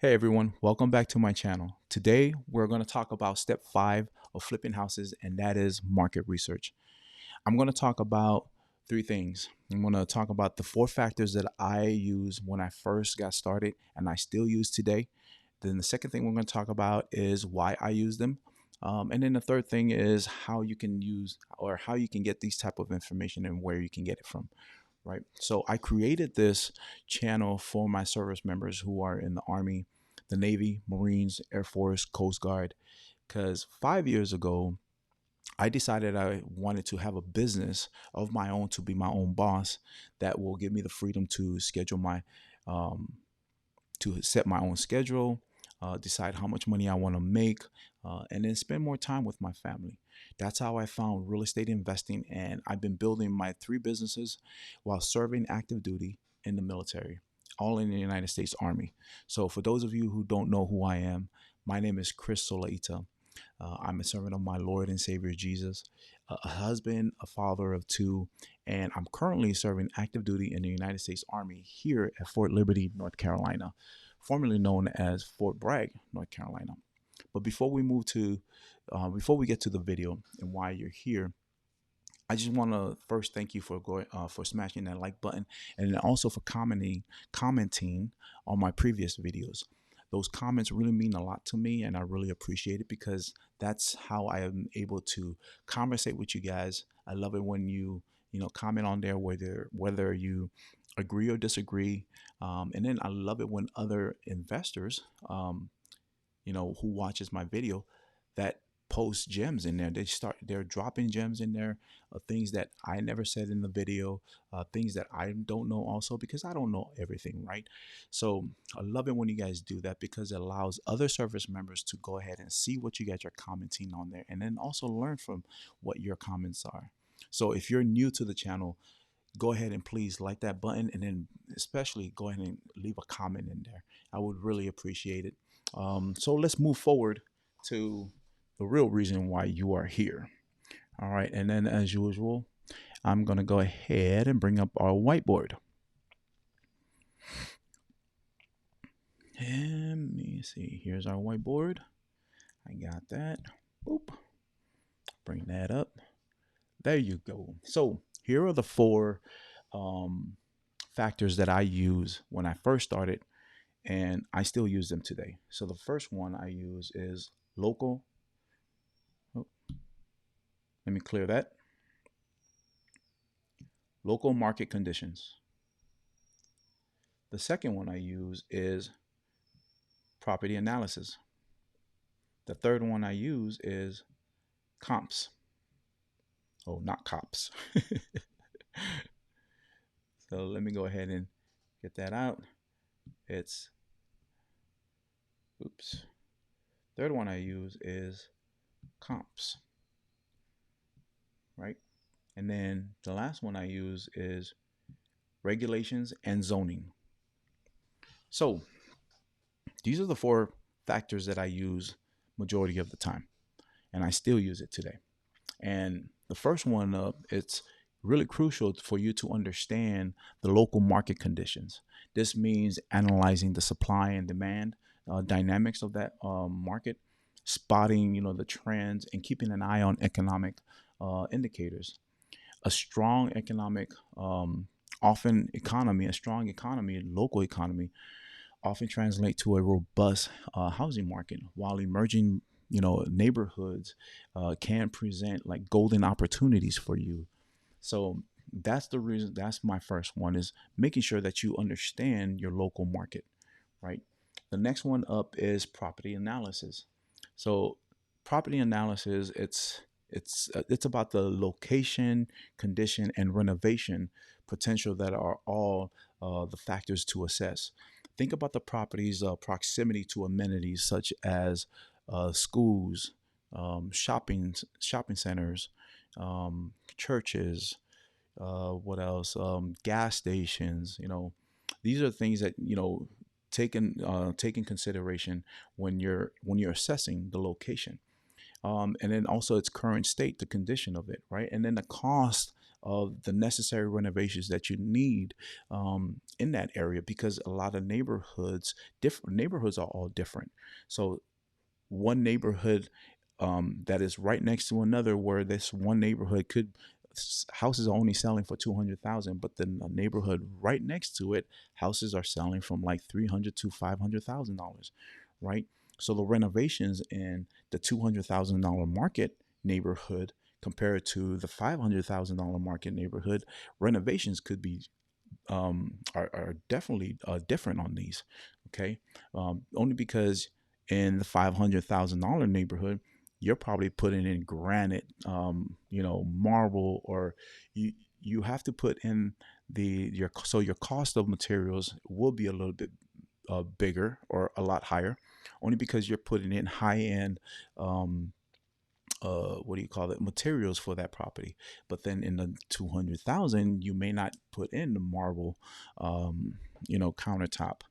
Hey everyone, welcome back to my channel. Today we're going to talk about step 5 of flipping houses, and that is market research. I'm going to talk about three things. I'm going to talk about the four factors that I used when I first got started and I still use today. Then the second thing we're going to talk about is why I use them. And then the third thing is how you can use or how you can get these type of information and where you can get it from. Right. So I created this channel for my service members who are in the Army, the Navy, Marines, Air Force, Coast Guard, because 5 years ago, I decided I wanted to have a business of my own, to be my own boss that will give me the freedom to schedule um, to set my own schedule, decide how much money I want to make, and then spend more time with my family. That's how I found real estate investing, and I've been building my three businesses while serving active duty in the military, all in the United States Army. So, for those of you who don't know who I am, my name is Chris Solaita. I'm a servant of my Lord and Savior Jesus, a husband, a father of two, and I'm currently serving active duty in the United States Army here at Fort Liberty, North Carolina, formerly known as Fort Bragg, North Carolina. But before we get to the video and why you're here, I just want to first thank you for for smashing that like button, and then also for commenting on my previous videos. Those comments really mean a lot to me, and I really appreciate it because that's how I am able to conversate with you guys. I love it when you comment on there, whether you agree or disagree, and then I love it when other investors, who watches my video, that post gems in there. They're dropping gems in there, things that I never said in the video, things that I don't know also, because I don't know everything, right? So I love it when you guys do that because it allows other service members to go ahead and see what you guys are commenting on there, and then also learn from what your comments are. So if you're new to the channel, go ahead and please like that button, and then especially go ahead and leave a comment in there. I would really appreciate it. So let's move forward to the real reason why you are here. All right, and then as usual, I'm gonna go ahead and bring up our whiteboard. And let me see, here's our whiteboard. I got that. Boop. Bring that up. There you go. So here are the four factors that I use when I first started, and I still use them today. So the first one I use is local. Oh, let me clear that. Local market conditions. The second one I use is property analysis. The third one I use is comps. Oh, not cops. So let me go ahead and get that out. It's, oops. Third one I use is comps, right? And then the last one I use is regulations and zoning. So these are the four factors that I use majority of the time, and I still use it today. And the first one, it's really crucial for you to understand the local market conditions. This means analyzing the supply and demand dynamics of that market, spotting the trends, and keeping an eye on economic indicators. A strong economic, a strong economy, local economy, often translate to a robust housing market, while emerging neighborhoods can present like golden opportunities for you. So that's the reason. That's my first one, is making sure that you understand your local market, right? The next one up is property analysis. So property analysis, it's about the location, condition, and renovation potential that are all the factors to assess. Think about the property's proximity to amenities such as schools, shopping centers, churches. What else? Gas stations. These are things that take in consideration when you're assessing the location, and then also its current state, the condition of it, right? And then the cost of the necessary renovations that you need in that area, because a lot of neighborhoods, different neighborhoods are all different. So one neighborhood that is right next to another, where this one neighborhood could houses are only selling for 200,000, but then a neighborhood right next to it, houses are selling from like 300 to $500,000, right? So the renovations in the $200,000 market neighborhood compared to the $500,000 market neighborhood, renovations could be are definitely different on these. Okay, only because in the $500,000 neighborhood, you're probably putting in granite, marble, or you you have to put in your so your cost of materials will be a little bit bigger or a lot higher, only because you're putting in high end um, what do you call it, materials for that property. But then in the 200,000, you may not put in the marble countertop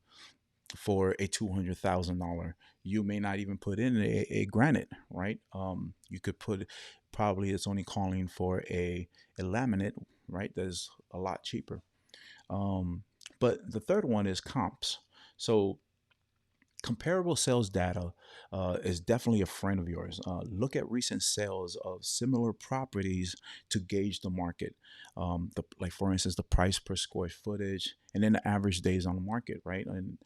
for a $200,000. You may not even put in a granite, right? You could put, probably it's only calling for a laminate, right? That's a lot cheaper. um, but the third one is comps. So comparable sales data is definitely a friend of yours. Look at recent sales of similar properties to gauge the market. Like for instance, the price per square footage, and then the average days on the market, right? And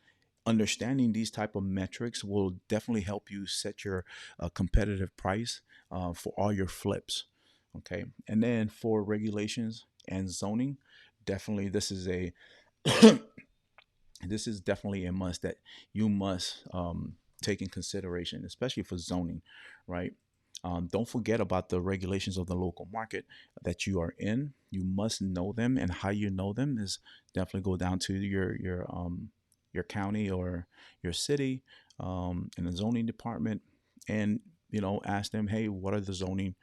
understanding these type of metrics will definitely help you set your competitive price for all your flips. Okay, and then for regulations and zoning, definitely this is definitely a must that you must take in consideration, especially for zoning, right? Don't forget about the regulations of the local market that you are in. You must know them, and how you know them is definitely go down to your county or your city in the zoning department, and ask them, hey, what are the zoning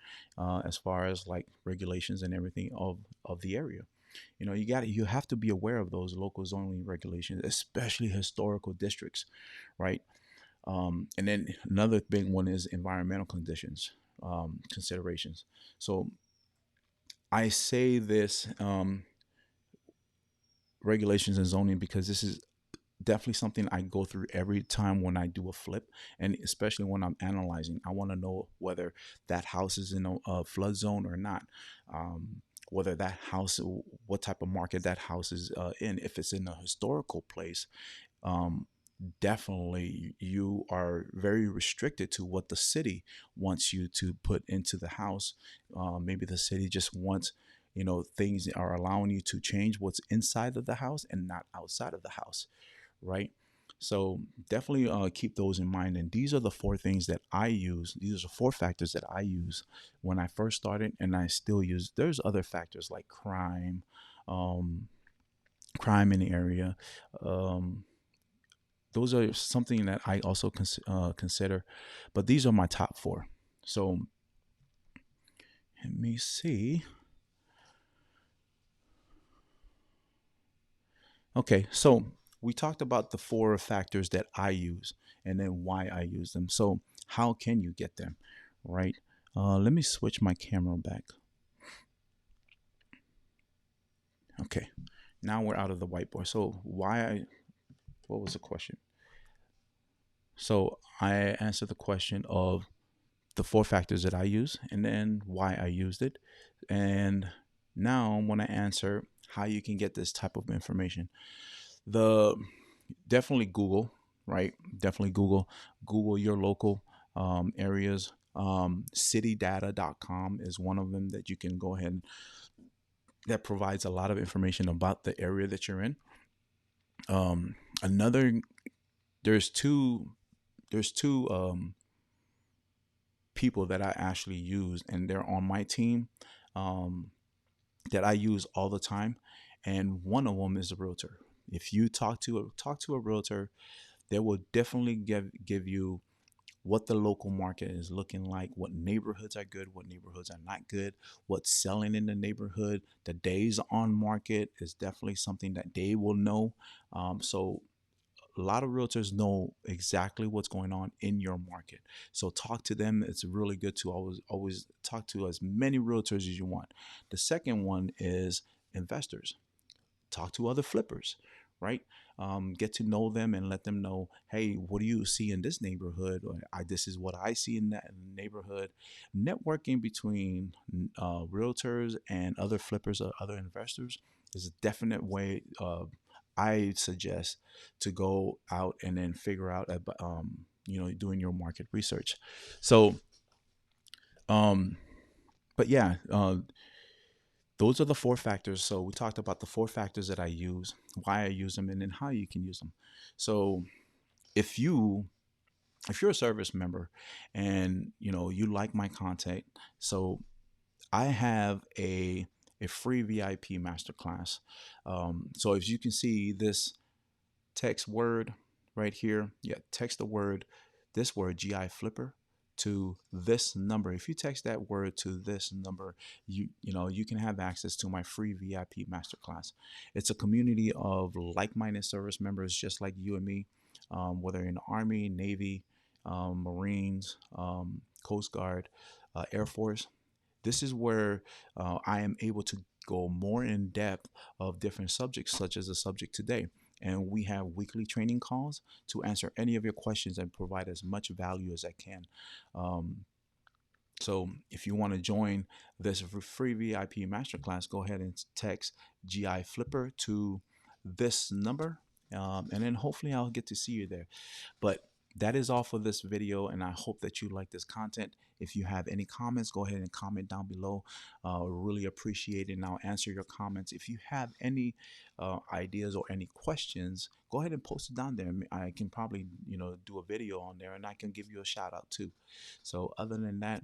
as far as like regulations and everything of the area. You have to be aware of those local zoning regulations, especially historical districts, right? And then another big one is environmental conditions considerations. So I say this regulations and zoning because this is definitely something I go through every time when I do a flip, and especially when I'm analyzing. I want to know whether that house is in a flood zone or not. Whether that house, what type of market that house is in. If it's in a historical place, um, definitely you are very restricted to what the city wants you to put into the house. Maybe the city just wants, things are allowing you to change what's inside of the house and not outside of the house, right? So definitely keep those in mind. And these are the four things that I use. These are four factors that I use when I first started, and I still use. There's other factors like um, crime in the area. Um, those are something that I also consider, but these are my top four. So let me see. Okay, so we talked about the four factors that I use and then why I use them. So how can you get them, right? Let me switch my camera back. Okay, now we're out of the whiteboard. So what was the question? So I answered the question of the four factors that I use and then why I used it. And now I want to answer how you can get this type of information. The Definitely Google, right? Definitely Google your local areas. Citydata.com is one of them that you can go ahead and that provides a lot of information about the area that you're in. Another there's two people that I actually use, and they're on my team um, that I use all the time. And one of them is a realtor. If you talk to a realtor, they will definitely give you what the local market is looking like, what neighborhoods are good, what neighborhoods are not good, what's selling in the neighborhood. The days on market is definitely something that they will know. So a lot of realtors know exactly what's going on in your market. So talk to them. It's really good to always talk to as many realtors as you want. The second one is investors. Talk to other flippers, right? Get to know them and let them know, hey, what do you see in this neighborhood? Or this is what I see in that neighborhood. Networking between realtors and other flippers or other investors is a definite way. I suggest to go out and then figure out, doing your market research. So, um, but yeah, those are the four factors. So we talked about the four factors that I use, why I use them, and then how you can use them. So if you if you're a service member and you like my content, so I have a free VIP masterclass. So as you can see, this text word right here. Yeah, text this word GI Flipper to this number. If you text that word to this number, you can have access to my free VIP masterclass. It's a community of like-minded service members just like you and me, whether in the Army, Navy, Marines, Coast Guard, Air Force. This is where I am able to go more in depth of different subjects, such as the subject today. And we have weekly training calls to answer any of your questions and provide as much value as I can. Um, so if you want to join this free VIP masterclass, go ahead and text GI Flipper to this number. And then hopefully I'll get to see you there. But that is all for this video, and I hope that you like this content. If you have any comments, go ahead and comment down below. Really appreciate it, and I'll answer your comments. If you have any ideas or any questions, go ahead and post it down there. I can probably do a video on there, and I can give you a shout out too. So other than that,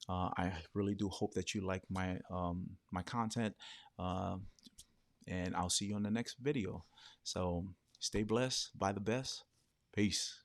I really do hope that you like my content, uh, and I'll see you on the next video. So stay blessed, buy the best. Peace.